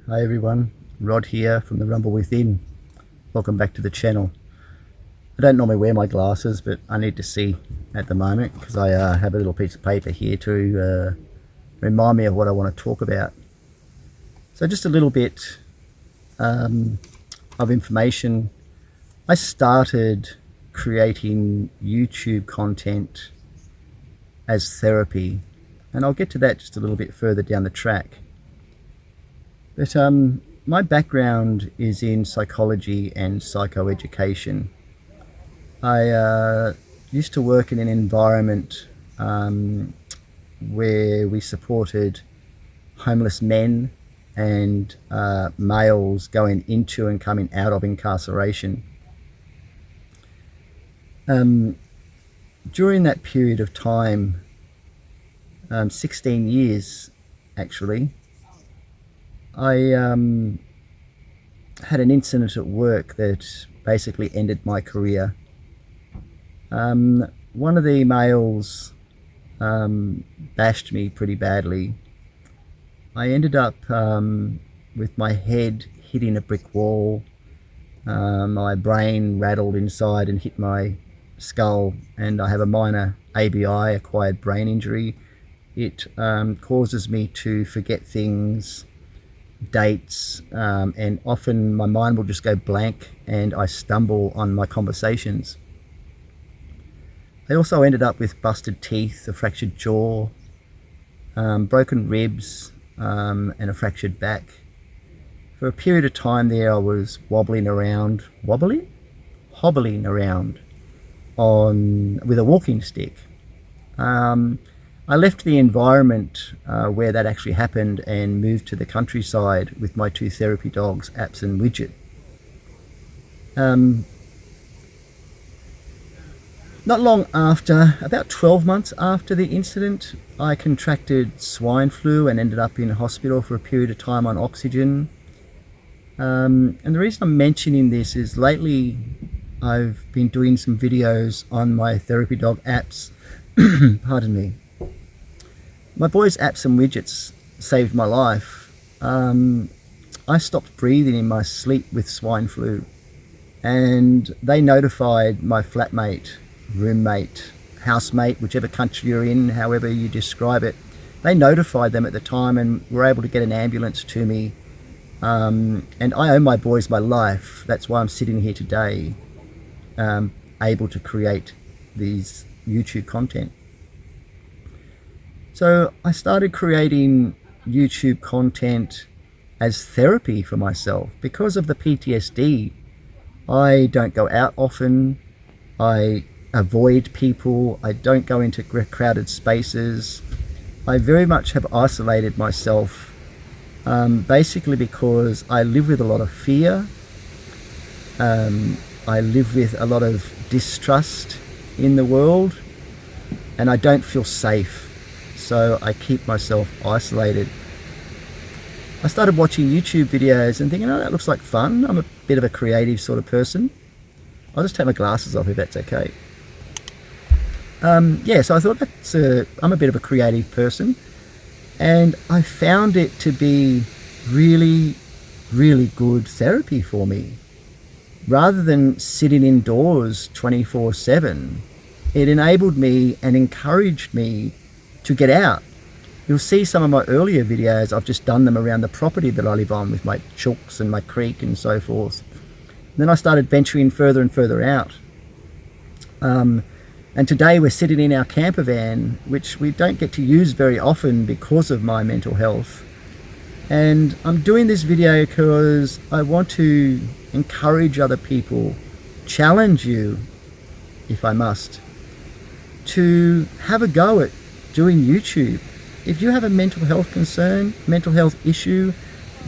Hi everyone, Rod here from the Rumble Within. Welcome back to the channel. I don't normally wear my glasses, but I need to see at the moment because I have a little piece of paper here to remind me of what I want to talk about. So just a little bit of information. I started creating YouTube content as therapy, and I'll get to that just a little bit further down the track. But my background is in psychology and psychoeducation. I used to work in an environment where we supported homeless men and males going into and coming out of incarceration. During that period of time, 16 years actually, I had an incident at work that basically ended my career. One of the males bashed me pretty badly. I ended up with my head hitting a brick wall. My brain rattled inside and hit my skull, and I have a minor ABI, acquired brain injury. It causes me to forget things, dates, and often my mind will just go blank and I stumble on my conversations. I also ended up with busted teeth, a fractured jaw, broken ribs, and a fractured back. For a period of time there I was hobbling around with a walking stick. I left the environment where that actually happened and moved to the countryside with my two therapy dogs, Apps and Widget. Not long after, about 12 months after the incident, I contracted swine flu and ended up in hospital for a period of time on oxygen. And the reason I'm mentioning this is lately I've been doing some videos on my therapy dog Apps. Pardon me. My boys Apps and Widgets saved my life. I stopped breathing in my sleep with swine flu, and they notified my flatmate, roommate, housemate, whichever country you're in, however you describe it. They notified them at the time and were able to get an ambulance to me. And I owe my boys my life. That's why I'm sitting here today, able to create these YouTube content. So I started creating YouTube content as therapy for myself. Because of the PTSD, I don't go out often, I avoid people, I don't go into crowded spaces. I very much have isolated myself, basically because I live with a lot of fear. I live with a lot of distrust in the world, and I don't feel safe. So I keep myself isolated. I started watching YouTube videos and thinking, oh, that looks like fun. I'm a bit of a creative sort of person. I'll just take my glasses off if that's okay. So I thought I'm a bit of a creative person, and I found it to be really, really good therapy for me. Rather than sitting indoors 24/7, it enabled me and encouraged me to get out. You'll see some of my earlier videos, I've just done them around the property that I live on with my chooks and my creek and so forth. And then I started venturing further and further out. And today we're sitting in our camper van, which we don't get to use very often because of my mental health. And I'm doing this video because I want to encourage other people, challenge you, if I must, to have a go at doing YouTube. If you have a mental health concern, mental health issue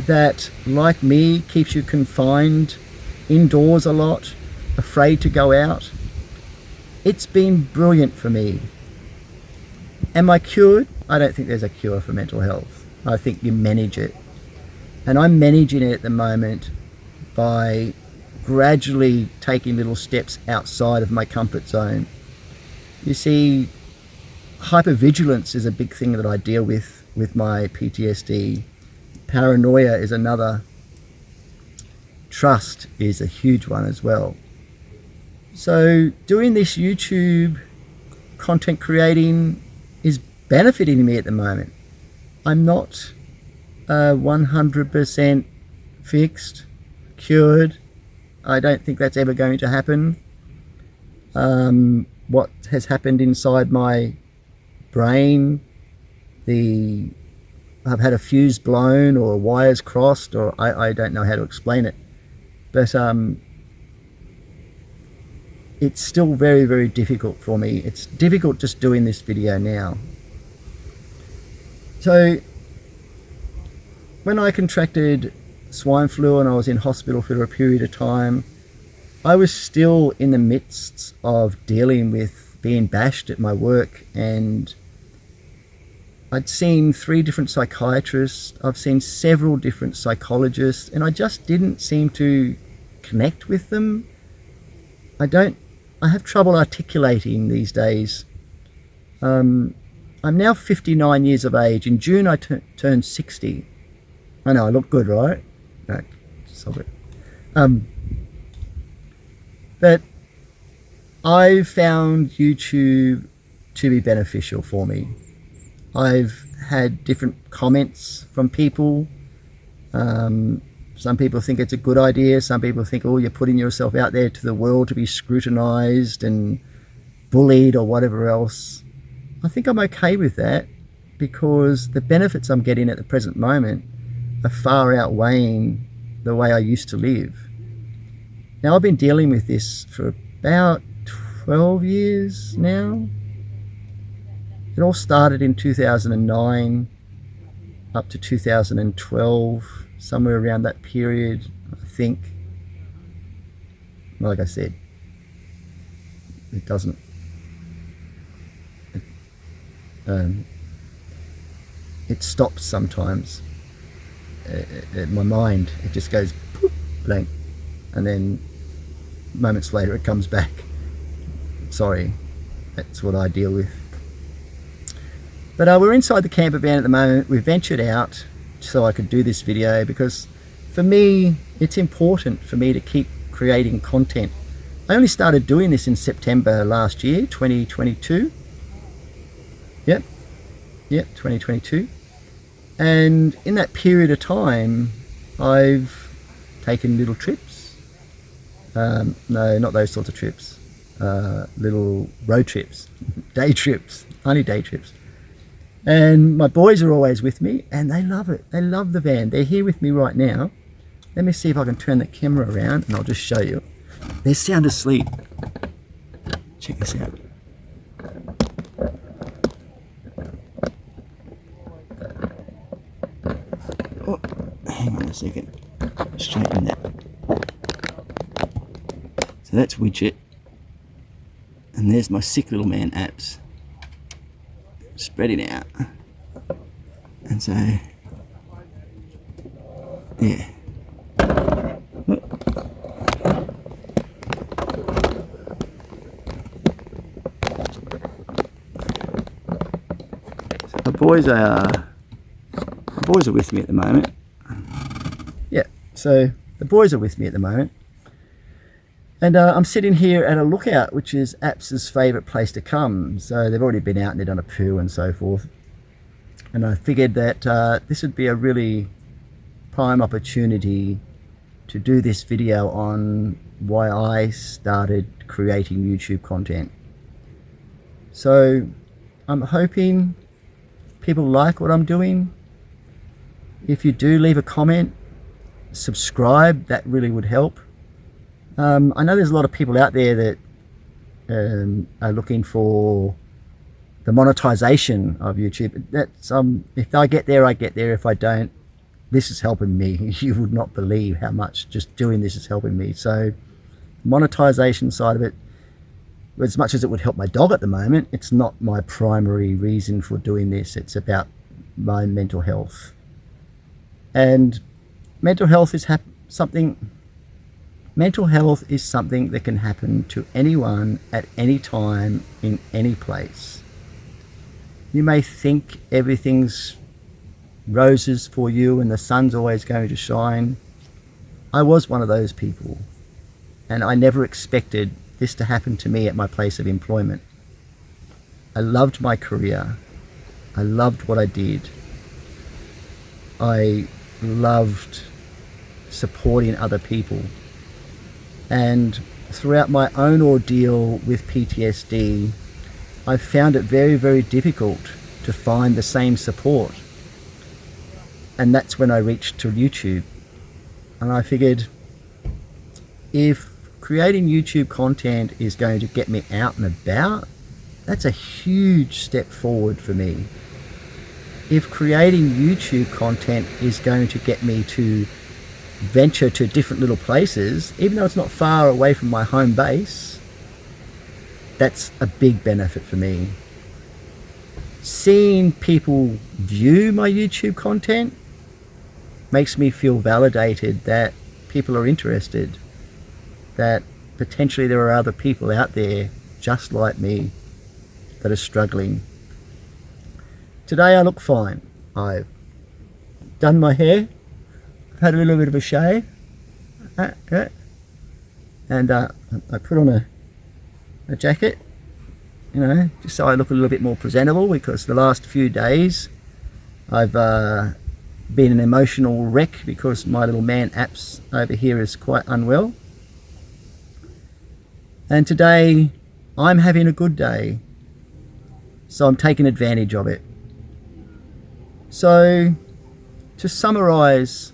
that, like me, keeps you confined indoors a lot, afraid to go out, it's been brilliant for me. Am I cured? I don't think there's a cure for mental health. I think you manage it. And I'm managing it at the moment by gradually taking little steps outside of my comfort zone. You see, hypervigilance is a big thing that I deal with my PTSD. Paranoia is another. Trust is a huge one as well. So doing this YouTube content creating is benefiting me at the moment. I'm not 100% fixed, cured. I don't think that's ever going to happen. What has happened inside my brain, I've had a fuse blown or wires crossed, or I don't know how to explain it. But it's still very, very difficult for me. It's difficult just doing this video now. So when I contracted swine flu and I was in hospital for a period of time, I was still in the midst of dealing with being bashed at my work, and I'd seen 3 different psychiatrists, I've seen several different psychologists, and I just didn't seem to connect with them. I have trouble articulating these days. I'm now 59 years of age. In June I turned 60. I know, I look good, right? No, stop it. But I've found YouTube to be beneficial for me. I've had different comments from people. Some people think it's a good idea. Some people think, oh, you're putting yourself out there to the world to be scrutinized and bullied or whatever else. I think I'm okay with that, because the benefits I'm getting at the present moment are far outweighing the way I used to live. Now, I've been dealing with this for about 12 years now. It all started in 2009 up to 2012, somewhere around that period, I think. Like I said, it doesn't, it stops sometimes. My mind, it just goes poof, blank, and then moments later it comes back. Sorry, that's what I deal with. But we're inside the camper van at the moment. We ventured out so I could do this video, because for me it's important for me to keep creating content. I only started doing this in September last year, 2022. Yep, 2022. And in that period of time I've taken little trips. No, not those sorts of trips. Little road trips, day trips, only day trips. And my boys are always with me, and they love it. They love the van. They're here with me right now. Let me see if I can turn the camera around and I'll just show you. They're sound asleep. Check this out. Oh, hang on a second. Straighten that. So that's Widget. And there's my sick little man, Apps. Spreading out. And so, yeah. So the boys are with me at the moment. Yeah, so the boys are with me at the moment. And I'm sitting here at a lookout, which is Apps's favourite place to come. So they've already been out and they've done a poo and so forth. And I figured that this would be a really prime opportunity to do this video on why I started creating YouTube content. So I'm hoping people like what I'm doing. If you do, leave a comment, subscribe, that really would help. I know there's a lot of people out there that are looking for the monetization of YouTube. That's if I get there, I get there. If I don't, this is helping me. You would not believe how much just doing this is helping me. So monetization side of it, as much as it would help my dog at the moment, it's not my primary reason for doing this. It's about my mental health. And mental health is Mental health is something that can happen to anyone at any time, in any place. You may think everything's roses for you and the sun's always going to shine. I was one of those people, and I never expected this to happen to me at my place of employment. I loved my career. I loved what I did. I loved supporting other people. And throughout my own ordeal with PTSD, I found it very, very difficult to find the same support. And that's when I reached to YouTube. And I figured, if creating YouTube content is going to get me out and about, that's a huge step forward for me. If creating YouTube content is going to get me to venture to different little places, even though it's not far away from my home base, that's a big benefit for me. Seeing people view my YouTube content makes me feel validated that people are interested, that potentially there are other people out there just like me that are struggling. Today I look fine. I've done my hair, I've had a little bit of a shave, and I put on a jacket, you know, just so I look a little bit more presentable, because the last few days I've been an emotional wreck because my little man Apps over here is quite unwell. And today I'm having a good day, so I'm taking advantage of it. So to summarize,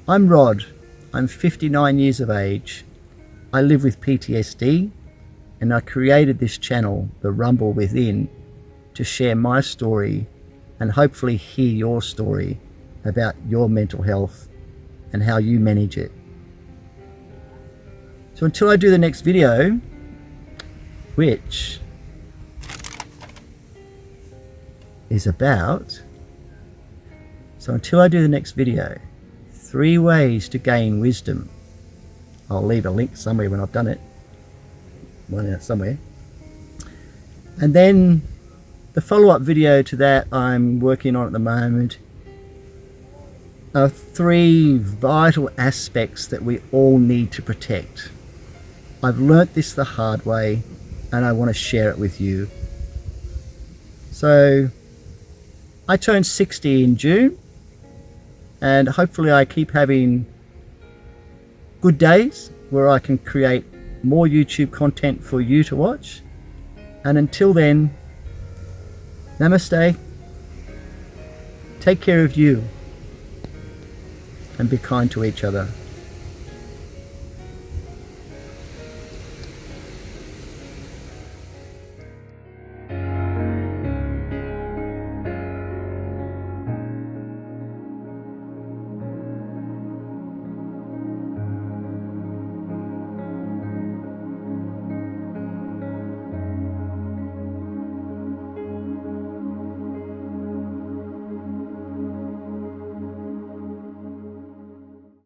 I'm Rod. I'm 59 years of age. I live with PTSD, and I created this channel, The Rumble Within, to share my story and hopefully hear your story about your mental health and how you manage it. So until I do the next video, which is about, so until I do the next video, 3 ways to gain wisdom. I'll leave a link somewhere when I've done it. One out somewhere. And then the follow-up video to that I'm working on at the moment are 3 vital aspects that we all need to protect. I've learnt this the hard way, and I want to share it with you. So I turned 60 in June, and hopefully I keep having good days where I can create more YouTube content for you to watch. And until then, namaste, take care of you, and be kind to each other.